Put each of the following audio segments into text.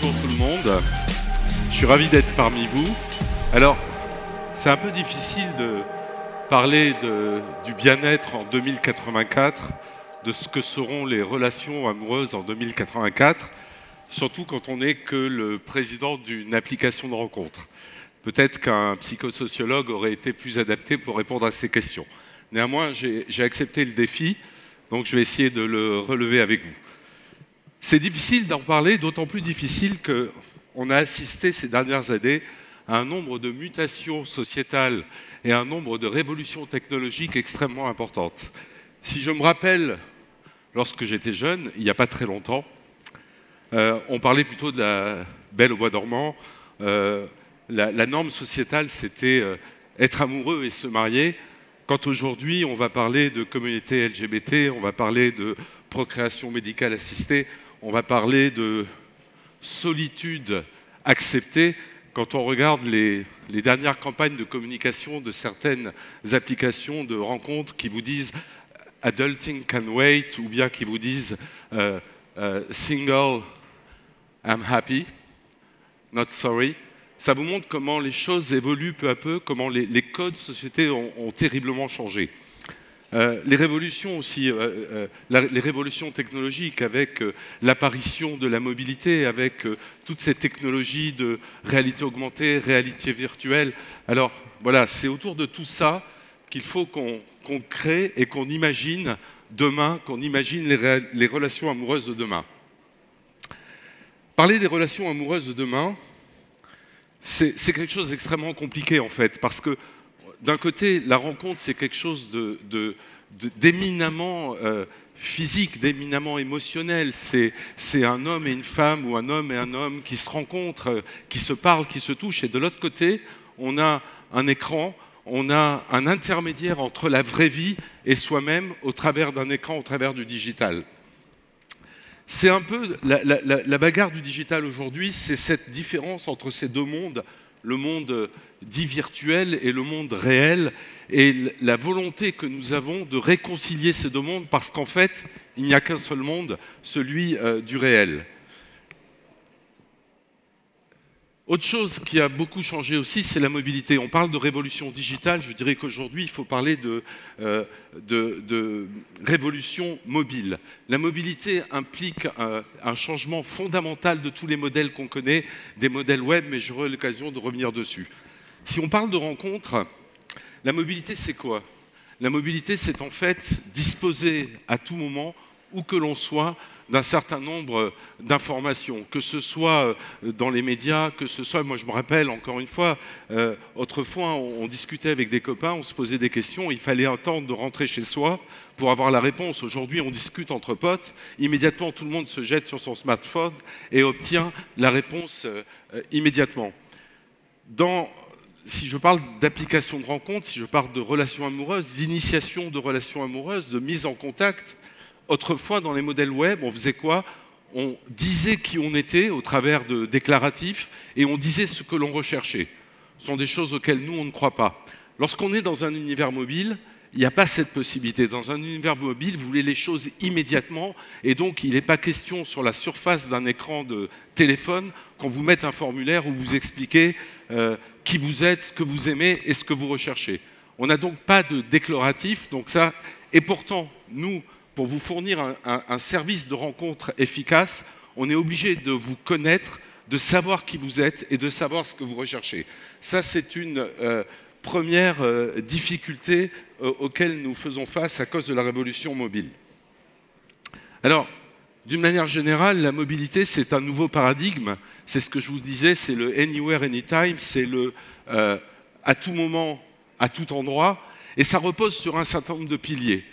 bonjour tout le monde. Je suis ravi d'être parmi vous. Alors, c'est un peu difficile de parler du bien-être en 2084, de ce que seront les relations amoureuses en 2084, surtout quand on n'est que le président d'une application de rencontre. Peut-être qu'un psychosociologue aurait été plus adapté pour répondre à ces questions. Néanmoins, j'ai accepté le défi, donc je vais essayer de le relever avec vous. C'est difficile d'en parler, d'autant plus difficile qu'on a assisté ces dernières années à un nombre de mutations sociétales et à un nombre de révolutions technologiques extrêmement importantes. Si je me rappelle, lorsque j'étais jeune, il n'y a pas très longtemps, on parlait plutôt de la Belle au bois dormant. La norme sociétale, c'était être amoureux et se marier. Quand aujourd'hui, on va parler de communauté LGBT, on va parler de procréation médicale assistée, on va parler de solitude acceptée. Quand on regarde les dernières campagnes de communication de certaines applications de rencontres qui vous disent « Adulting can wait » ou bien qui vous disent Single, I'm happy, not sorry », ça vous montre comment les choses évoluent peu à peu, comment les codes de société ont terriblement changé. Les révolutions aussi, les révolutions technologiques avec l'apparition de la mobilité, avec toutes ces technologies de réalité augmentée, réalité virtuelle. Alors voilà, c'est autour de tout ça qu'il faut qu'on crée et qu'on imagine demain, qu'on imagine les relations amoureuses de demain. Parler des relations amoureuses de demain, c'est quelque chose d'extrêmement compliqué en fait, parce que d'un côté, la rencontre, c'est quelque chose d'éminemment physique, d'éminemment émotionnel. C'est un homme et une femme ou un homme et un homme qui se rencontrent, qui se parlent, qui se touchent. Et de l'autre côté, on a un écran, on a un intermédiaire entre la vraie vie et soi-même au travers d'un écran, au travers du digital. C'est un peu la bagarre du digital aujourd'hui, c'est cette différence entre ces deux mondes, le monde dit virtuel et le monde réel, et la volonté que nous avons de réconcilier ces deux mondes, parce qu'en fait, il n'y a qu'un seul monde, celui du réel. Autre chose qui a beaucoup changé aussi, c'est la mobilité. On parle de révolution digitale, je dirais qu'aujourd'hui, il faut parler de révolution mobile. La mobilité implique un changement fondamental de tous les modèles qu'on connaît, des modèles web, mais j'aurai l'occasion de revenir dessus. Si on parle de rencontres, la mobilité, c'est quoi? La mobilité, c'est en fait disposer à tout moment, où que l'on soit, d'un certain nombre d'informations, que ce soit dans les médias, que ce soit, moi je me rappelle encore une fois, autrefois on discutait avec des copains, on se posait des questions, il fallait attendre de rentrer chez soi pour avoir la réponse. Aujourd'hui on discute entre potes, immédiatement tout le monde se jette sur son smartphone et obtient la réponse immédiatement. Si je parle d'application de rencontre, si je parle de relations amoureuses, d'initiation de relations amoureuses, de mise en contact, autrefois, dans les modèles web, on faisait quoi? On disait qui on était au travers de déclaratifs et on disait ce que l'on recherchait. Ce sont des choses auxquelles nous, on ne croit pas. Lorsqu'on est dans un univers mobile, il n'y a pas cette possibilité. Dans un univers mobile, vous voulez les choses immédiatement et donc il n'est pas question sur la surface d'un écran de téléphone qu'on vous mette un formulaire où vous expliquez qui vous êtes, ce que vous aimez et ce que vous recherchez. On n'a donc pas de déclaratif, donc ça, et pourtant, nous, pour vous fournir un service de rencontre efficace, on est obligé de vous connaître, de savoir qui vous êtes et de savoir ce que vous recherchez. Ça, c'est une première difficulté auquel nous faisons face à cause de la révolution mobile. Alors, d'une manière générale, la mobilité, c'est un nouveau paradigme. C'est ce que je vous disais, c'est le anywhere, anytime, c'est le à tout moment, à tout endroit, et ça repose sur un certain nombre de piliers.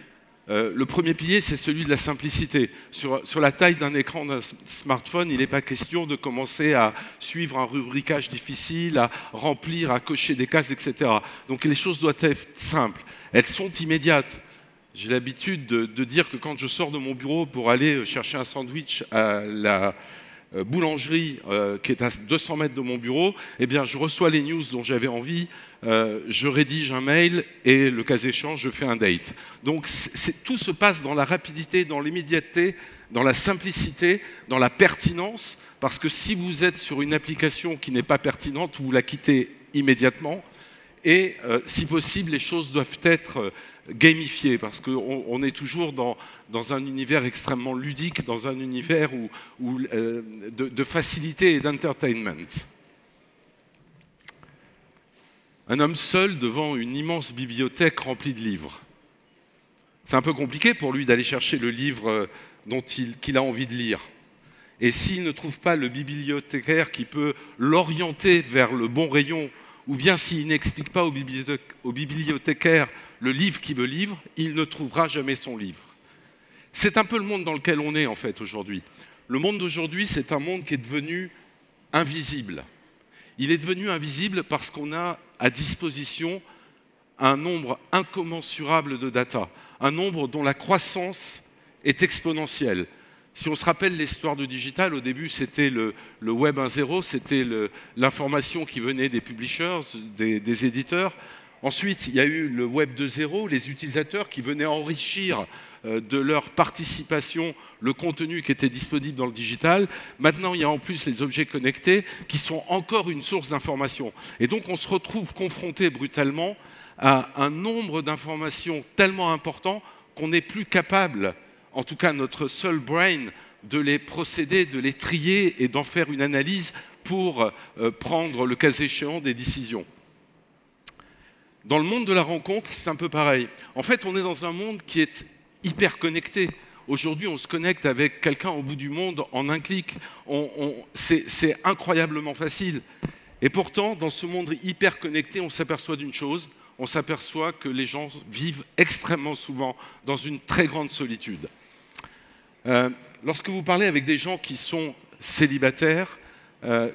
Le premier pilier, c'est celui de la simplicité. Sur la taille d'un écran d'un smartphone, il n'est pas question de commencer à suivre un rubricage difficile, à remplir, à cocher des cases, etc. Donc les choses doivent être simples. Elles sont immédiates. J'ai l'habitude de dire que quand je sors de mon bureau pour aller chercher un sandwich à la boulangerie qui est à 200 mètres de mon bureau, eh bien, je reçois les news dont j'avais envie, je rédige un mail et, le cas échéant, je fais un date. Donc, tout se passe dans la rapidité, dans l'immédiateté, dans la simplicité, dans la pertinence, parce que si vous êtes sur une application qui n'est pas pertinente, vous la quittez immédiatement. Et si possible, les choses doivent être gamifiées, parce qu'on est toujours dans un univers extrêmement ludique, dans un univers de facilité et d'entertainment. Un homme seul devant une immense bibliothèque remplie de livres. C'est un peu compliqué pour lui d'aller chercher le livre qu'il a envie de lire. Et s'il ne trouve pas le bibliothécaire qui peut l'orienter vers le bon rayon, ou bien s'il n'explique pas au bibliothécaire le livre qu'il veut lire, il ne trouvera jamais son livre. C'est un peu le monde dans lequel on est en fait aujourd'hui. Le monde d'aujourd'hui, c'est un monde qui est devenu invisible. Il est devenu invisible parce qu'on a à disposition un nombre incommensurable de data, un nombre dont la croissance est exponentielle. Si on se rappelle l'histoire du digital, au début c'était le Web 1.0, c'était l'information qui venait des publishers, des éditeurs. Ensuite, il y a eu le Web 2.0, les utilisateurs qui venaient enrichir de leur participation le contenu qui était disponible dans le digital. Maintenant, il y a en plus les objets connectés qui sont encore une source d'information. Et donc, on se retrouve confronté brutalement à un nombre d'informations tellement important qu'on n'est plus capable, en tout cas notre seul brain, de les procéder, de les trier et d'en faire une analyse pour prendre, le cas échéant, des décisions. Dans le monde de la rencontre, c'est un peu pareil. En fait, on est dans un monde qui est hyper connecté. Aujourd'hui, on se connecte avec quelqu'un au bout du monde en un clic. C'est incroyablement facile. Et pourtant, dans ce monde hyper connecté, on s'aperçoit d'une chose. On s'aperçoit que les gens vivent extrêmement souvent dans une très grande solitude. Lorsque vous parlez avec des gens qui sont célibataires,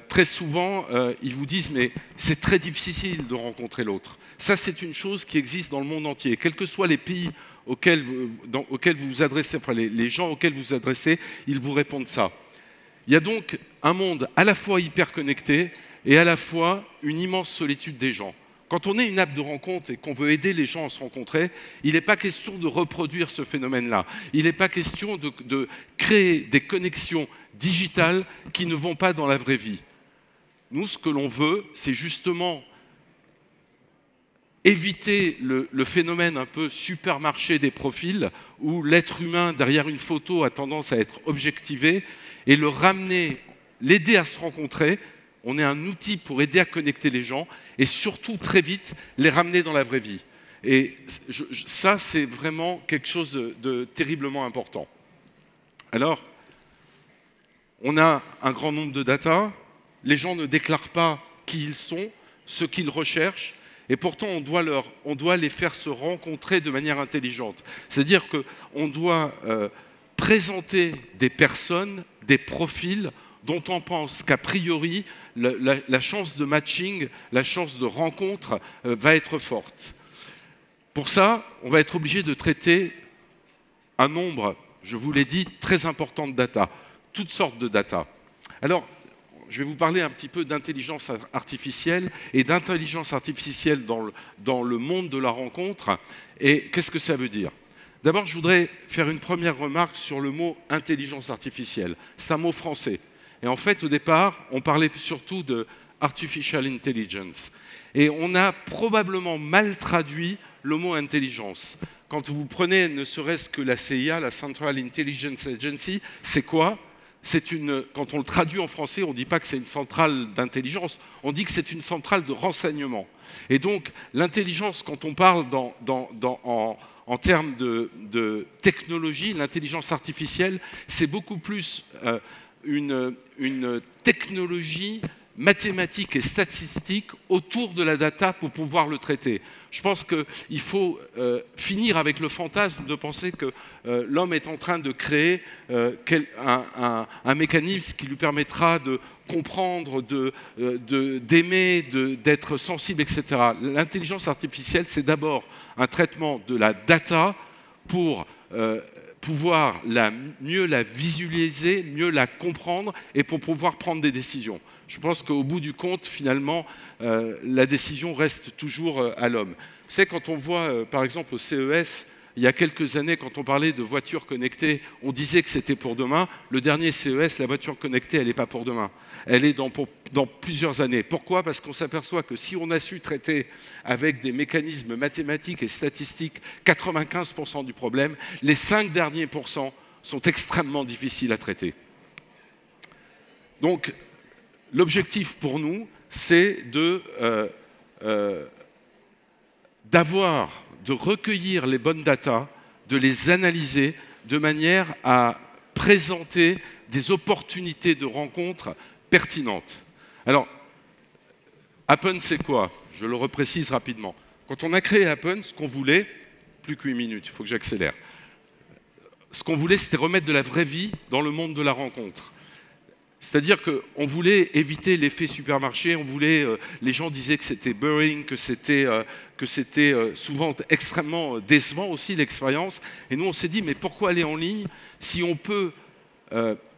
très souvent, ils vous disent « mais c'est très difficile de rencontrer l'autre ». Ça, c'est une chose qui existe dans le monde entier. Quels que soient les pays auxquels vous vous adressez, enfin les gens auxquels vous vous adressez, ils vous répondent ça. Il y a donc un monde à la fois hyper connecté et à la fois une immense solitude des gens. Quand on est une app de rencontre et qu'on veut aider les gens à se rencontrer, il n'est pas question de reproduire ce phénomène-là. Il n'est pas question de créer des connexions digitales qui ne vont pas dans la vraie vie. Nous, ce que l'on veut, c'est justement éviter le phénomène un peu supermarché des profils où l'être humain, derrière une photo, a tendance à être objectivé et le ramener, l'aider à se rencontrer. On est un outil pour aider à connecter les gens et surtout, très vite, les ramener dans la vraie vie. Et ça, c'est vraiment quelque chose de terriblement important. Alors, on a un grand nombre de data. Les gens ne déclarent pas qui ils sont, ce qu'ils recherchent. Et pourtant, on doit les faire se rencontrer de manière intelligente. C'est-à-dire qu'on doit présenter des personnes, des profils dont on pense qu'a priori, la chance de matching, la chance de rencontre va être forte. Pour ça, on va être obligé de traiter un nombre, je vous l'ai dit, très important de data, toutes sortes de data. Alors, je vais vous parler un petit peu d'intelligence artificielle et d'intelligence artificielle dans le monde de la rencontre. Et qu'est-ce que ça veut dire ? D'abord, je voudrais faire une première remarque sur le mot intelligence artificielle. C'est un mot français. Et en fait, au départ, on parlait surtout de artificial intelligence. Et on a probablement mal traduit le mot intelligence. Quand vous prenez ne serait-ce que la CIA, la Central Intelligence Agency, c'est quoi ? Quand on le traduit en français, on ne dit pas que c'est une centrale d'intelligence, on dit que c'est une centrale de renseignement. Et donc, l'intelligence, quand on parle en termes de technologie, l'intelligence artificielle, c'est beaucoup plus une technologie mathématique et statistique autour de la data pour pouvoir le traiter. Je pense qu'il faut finir avec le fantasme de penser que l'homme est en train de créer un mécanisme qui lui permettra de comprendre, d'aimer, d'être sensible, etc. L'intelligence artificielle, c'est d'abord un traitement de la data pour pouvoir mieux la visualiser, mieux la comprendre et pour pouvoir prendre des décisions. Je pense qu'au bout du compte, finalement, la décision reste toujours à l'homme. Vous savez, quand on voit, par exemple, au CES, Il y a quelques années, quand on parlait de voitures connectées, on disait que c'était pour demain. Le dernier CES, la voiture connectée, elle n'est pas pour demain. Elle est dans plusieurs années. Pourquoi? Parce qu'on s'aperçoit que si on a su traiter avec des mécanismes mathématiques et statistiques 95% du problème, les 5 derniers pourcents sont extrêmement difficiles à traiter. Donc, l'objectif pour nous, c'est de recueillir les bonnes datas, de les analyser de manière à présenter des opportunités de rencontres pertinentes. Alors, Happen, c'est quoi? Je le reprécise rapidement. Quand on a créé Happen, ce qu'on voulait, plus que 8 minutes, il faut que j'accélère. Ce qu'on voulait, c'était remettre de la vraie vie dans le monde de la rencontre. C'est-à-dire qu'on voulait éviter l'effet supermarché, les gens disaient que c'était boring, que c'était souvent extrêmement décevant aussi l'expérience. Et nous, on s'est dit, mais pourquoi aller en ligne si on peut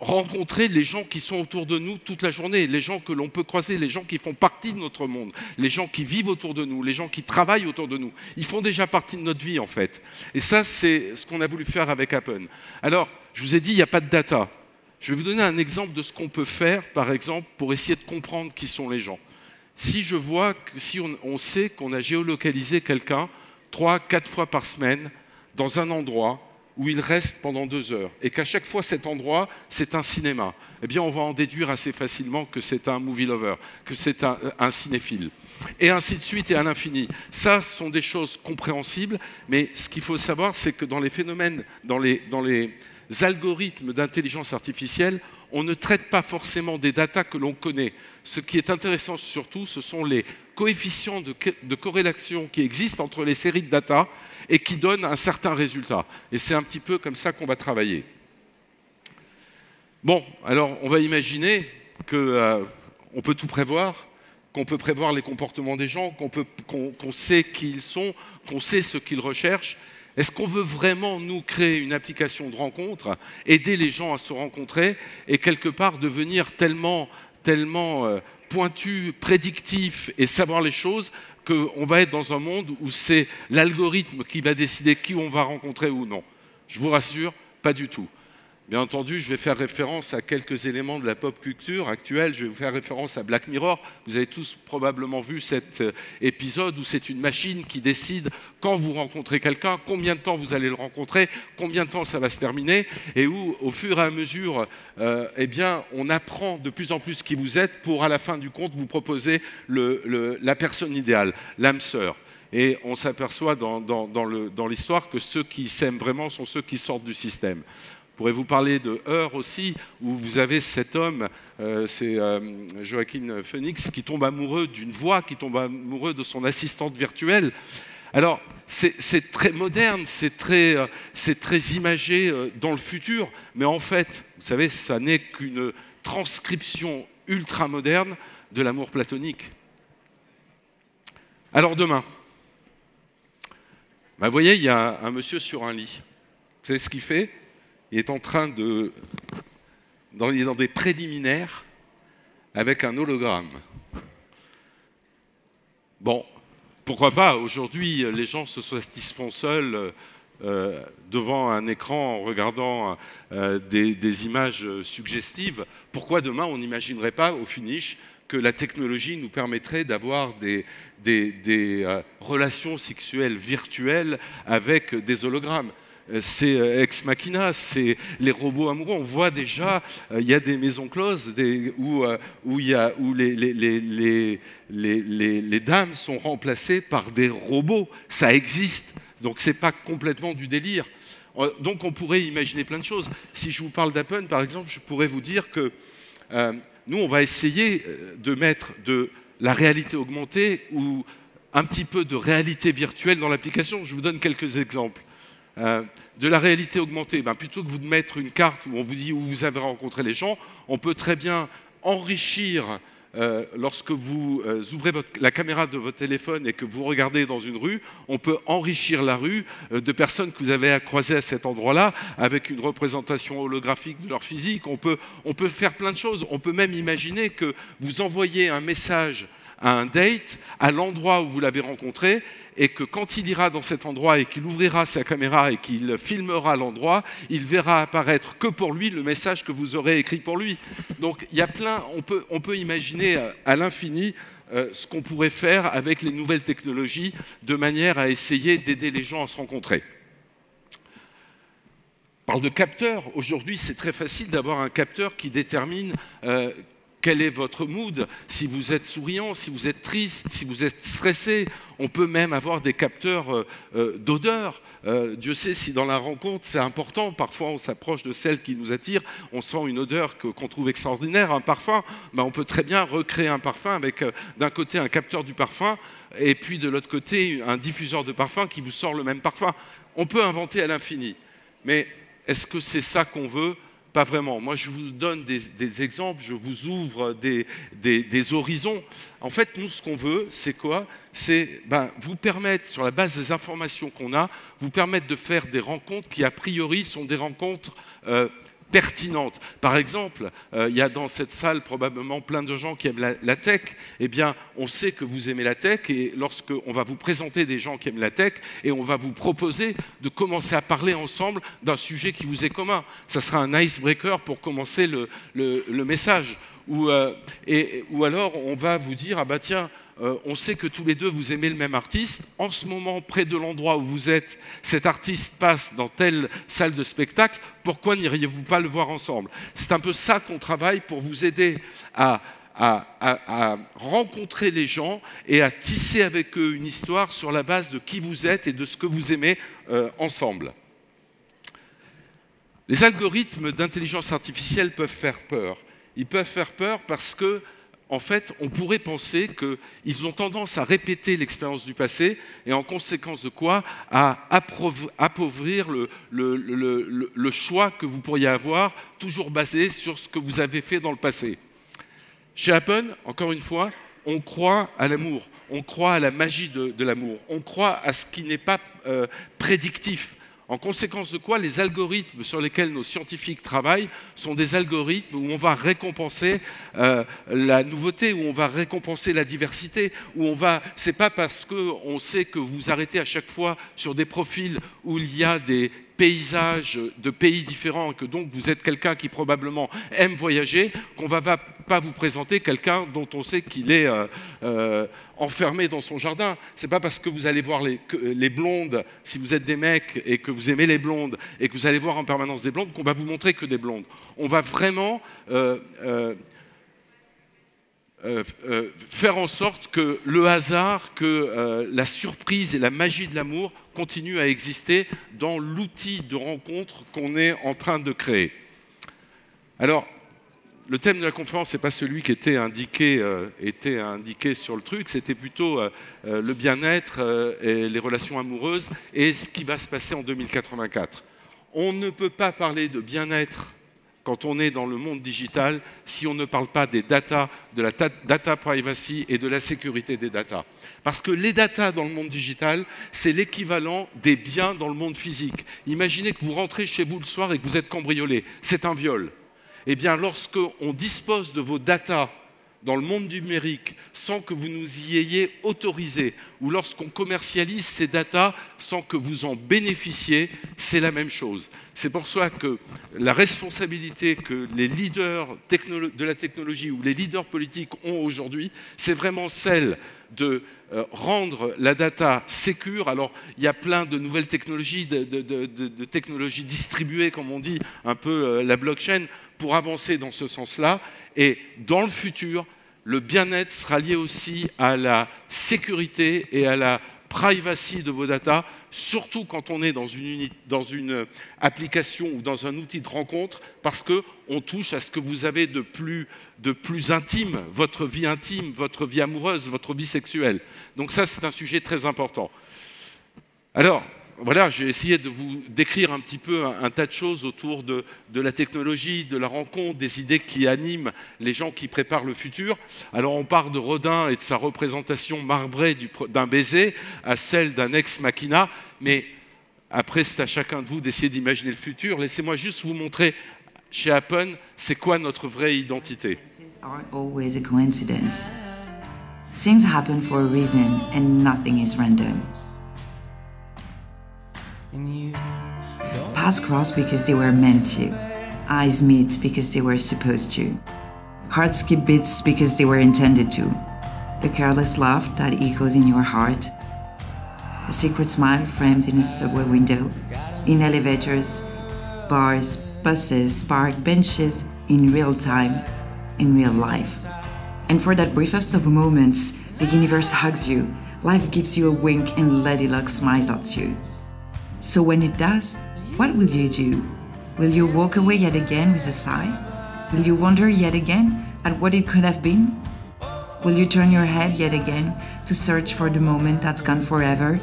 rencontrer les gens qui sont autour de nous toute la journée, les gens que l'on peut croiser, les gens qui font partie de notre monde, les gens qui vivent autour de nous, les gens qui travaillent autour de nous. Ils font déjà partie de notre vie, en fait. Et ça, c'est ce qu'on a voulu faire avec Happen. Alors, je vous ai dit, il n'y a pas de data. Je vais vous donner un exemple de ce qu'on peut faire, par exemple, pour essayer de comprendre qui sont les gens. Si on sait qu'on a géolocalisé quelqu'un 3-4 fois par semaine dans un endroit où il reste pendant 2 heures, et qu'à chaque fois cet endroit, c'est un cinéma, eh bien on va en déduire assez facilement que c'est un movie lover, que c'est un cinéphile. Et ainsi de suite et à l'infini. Ça, ce sont des choses compréhensibles, mais ce qu'il faut savoir, c'est que dans les phénomènes, dans les algorithmes d'intelligence artificielle, on ne traite pas forcément des datas que l'on connaît. Ce qui est intéressant surtout, ce sont les coefficients de corrélation qui existent entre les séries de data et qui donnent un certain résultat. Et c'est un petit peu comme ça qu'on va travailler. Bon, alors on va imaginer qu'on peut tout prévoir, qu'on peut prévoir les comportements des gens, qu'on sait qui ils sont, qu'on sait ce qu'ils recherchent. Est-ce qu'on veut vraiment, nous, créer une application de rencontre, aider les gens à se rencontrer et quelque part devenir tellement pointu, prédictif et savoir les choses qu'on va être dans un monde où c'est l'algorithme qui va décider qui on va rencontrer ou non? Je vous rassure, pas du tout. Bien entendu, je vais faire référence à quelques éléments de la pop culture actuelle. Je vais vous faire référence à Black Mirror. Vous avez tous probablement vu cet épisode où c'est une machine qui décide quand vous rencontrez quelqu'un, combien de temps vous allez le rencontrer, combien de temps ça va se terminer, et où, au fur et à mesure, eh bien, on apprend de plus en plus qui vous êtes pour, à la fin du compte, vous proposer la personne idéale, l'âme sœur. Et on s'aperçoit dans l'histoire que ceux qui s'aiment vraiment sont ceux qui sortent du système. Je pourrais vous parler de Her aussi, où vous avez cet homme, c'est Joaquin Phoenix, qui tombe amoureux d'une voix, qui tombe amoureux de son assistante virtuelle. Alors, c'est très moderne, c'est très imagé dans le futur, mais en fait, vous savez, ça n'est qu'une transcription ultra moderne de l'amour platonique. Alors demain, vous voyez, il y a un monsieur sur un lit. Vous savez ce qu'il fait? Il est en train il est dans des préliminaires avec un hologramme. Bon, pourquoi pas? Aujourd'hui, les gens se satisfont seuls devant un écran en regardant des images suggestives. Pourquoi demain, on n'imaginerait pas au finish que la technologie nous permettrait d'avoir des relations sexuelles virtuelles avec des hologrammes? C'est Ex Machina, c'est les robots amoureux. On voit déjà, il y a des maisons closes où les dames sont remplacées par des robots. Ça existe, donc c'est pas complètement du délire. Donc on pourrait imaginer plein de choses. Si je vous parle d'Happen, par exemple, je pourrais vous dire que nous, on va essayer de mettre de la réalité augmentée ou un petit peu de réalité virtuelle dans l'application. Je vous donne quelques exemples. De la réalité augmentée, plutôt que de mettre une carte où on vous dit où vous avez rencontré les gens, on peut très bien enrichir, lorsque vous ouvrez la caméra de votre téléphone et que vous regardez dans une rue, on peut enrichir la rue de personnes que vous avez croisées à cet endroit-là avec une représentation holographique de leur physique. On peut faire plein de choses. On peut même imaginer que vous envoyez un message à un date, à l'endroit où vous l'avez rencontré, et que quand il ira dans cet endroit et qu'il ouvrira sa caméra et qu'il filmera l'endroit, il verra apparaître que pour lui le message que vous aurez écrit pour lui. Donc il y a plein, on peut imaginer à l'infini ce qu'on pourrait faire avec les nouvelles technologies de manière à essayer d'aider les gens à se rencontrer. On parle de capteurs. Aujourd'hui, c'est très facile d'avoir un capteur qui détermine quel est votre mood, si vous êtes souriant, si vous êtes triste, si vous êtes stressé. On peut même avoir des capteurs d'odeur. Dieu sait si dans la rencontre, c'est important. Parfois, on s'approche de celle qui nous attire, on sent une odeur qu'on trouve extraordinaire, un parfum. Ben, on peut très bien recréer un parfum avec d'un côté un capteur du parfum et puis de l'autre côté un diffuseur de parfum qui vous sort le même parfum. On peut inventer à l'infini. Mais est-ce que c'est ça qu'on veut ? Pas vraiment. Moi, je vous donne des exemples, je vous ouvre des horizons. En fait, nous, ce qu'on veut, c'est quoi? C'est vous permettre, sur la base des informations qu'on a, vous permettre de faire des rencontres qui, a priori, sont des rencontres pertinentes. Par exemple, il y a dans cette salle probablement plein de gens qui aiment la tech. Eh bien, on sait que vous aimez la tech et lorsqu'on va vous présenter des gens qui aiment la tech et on va vous proposer de commencer à parler ensemble d'un sujet qui vous est commun. Ça sera un icebreaker pour commencer le message. Ou alors, on va vous dire, ah bah tiens, on sait que tous les deux vous aimez le même artiste. En ce moment, près de l'endroit où vous êtes, cet artiste passe dans telle salle de spectacle. Pourquoi n'iriez-vous pas le voir ensemble? C'est un peu ça qu'on travaille pour vous aider à rencontrer les gens et à tisser avec eux une histoire sur la base de qui vous êtes et de ce que vous aimez ensemble. Les algorithmes d'intelligence artificielle peuvent faire peur. Ils peuvent faire peur parce que en fait, on pourrait penser qu'ils ont tendance à répéter l'expérience du passé et en conséquence de quoi à appauvrir le choix que vous pourriez avoir, toujours basé sur ce que vous avez fait dans le passé. Chez Apple, encore une fois, on croit à l'amour, on croit à la magie de l'amour, on croit à ce qui n'est pas prédictif. En conséquence de quoi, les algorithmes sur lesquels nos scientifiques travaillent sont des algorithmes où on va récompenser la nouveauté, où on va récompenser la diversité, où on va. C'est pas parce qu'on sait que vous arrêtez à chaque fois sur des profils où il y a des paysages de pays différents et que donc vous êtes quelqu'un qui probablement aime voyager, qu'on va pas vous présenter quelqu'un dont on sait qu'il est enfermé dans son jardin. C'est pas parce que vous allez voir les blondes, si vous êtes des mecs et que vous aimez les blondes et que vous allez voir en permanence des blondes, qu'on va vous montrer que des blondes. On va vraiment faire en sorte que le hasard, que la surprise et la magie de l'amour continuent à exister dans l'outil de rencontre qu'on est en train de créer. Alors, le thème de la conférence n'est pas celui qui était indiqué sur le truc, c'était plutôt le bien-être et les relations amoureuses et ce qui va se passer en 2084. On ne peut pas parler de bien-être quand on est dans le monde digital si on ne parle pas des data, de la data privacy et de la sécurité des data. Parce que les data dans le monde digital, c'est l'équivalent des biens dans le monde physique. Imaginez que vous rentrez chez vous le soir et que vous êtes cambriolé. C'est un viol. Eh bien, lorsqu'on dispose de vos data dans le monde numérique sans que vous nous y ayez autorisé, ou lorsqu'on commercialise ces data sans que vous en bénéficiez, c'est la même chose. C'est pour ça que la responsabilité que les leaders de la technologie ou les leaders politiques ont aujourd'hui, c'est vraiment celle de rendre la data sécure. Alors, il y a plein de nouvelles technologies, de technologies distribuées, comme on dit, un peu la blockchain, pour avancer dans ce sens-là. Et dans le futur, le bien-être sera lié aussi à la sécurité et à la privacy de vos data, surtout quand on est dans une application ou dans un outil de rencontre, parce qu'on touche à ce que vous avez de plus intime, votre vie amoureuse, votre vie sexuelle. Donc ça, c'est un sujet très important. Alors, voilà, j'ai essayé de vous décrire un petit peu un tas de choses autour de la technologie, de la rencontre, des idées qui animent les gens qui préparent le futur. Alors on part de Rodin et de sa représentation marbrée d'un baiser à celle d'un ex machina, mais après c'est à chacun de vous d'essayer d'imaginer le futur. Laissez-moi juste vous montrer chez Appen, c'est quoi notre vraie identité. Things happen for a reason and nothing is random. Paths cross because they were meant to. Eyes meet because they were supposed to. Hearts skip beats because they were intended to. A careless laugh that echoes in your heart. A secret smile framed in a subway window. In elevators, bars, buses, park benches, in real time, in real life. And for that briefest of moments, the universe hugs you, life gives you a wink and Lady Luck smiles at you. So when it does, what will you do? Will you walk away yet again with a sigh? Will you wonder yet again at what it could have been? Will you turn your head yet again to search for the moment that's gone forever?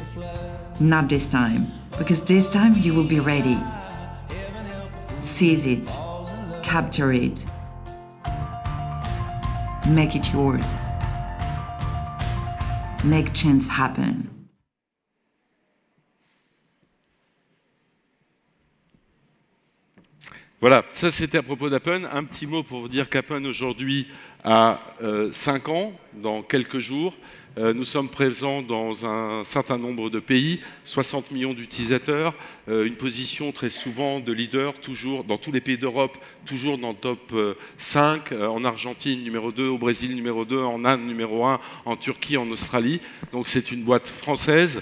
Not this time, because this time you will be ready. Seize it, capture it, make it yours. Make chance happen. Voilà, ça c'était à propos d'Appen. Un petit mot pour vous dire qu'Appen aujourd'hui a 5 ans, dans quelques jours. Nous sommes présents dans un certain nombre de pays, 60 millions d'utilisateurs, une position très souvent de leader, toujours dans tous les pays d'Europe, toujours dans le top 5, en Argentine numéro 2, au Brésil numéro 2, en Inde numéro 1, en Turquie, en Australie. Donc c'est une boîte française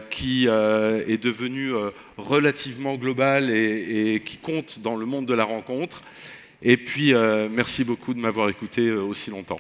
qui est devenue relativement globale et qui compte dans le monde de la rencontre. Et puis merci beaucoup de m'avoir écouté aussi longtemps.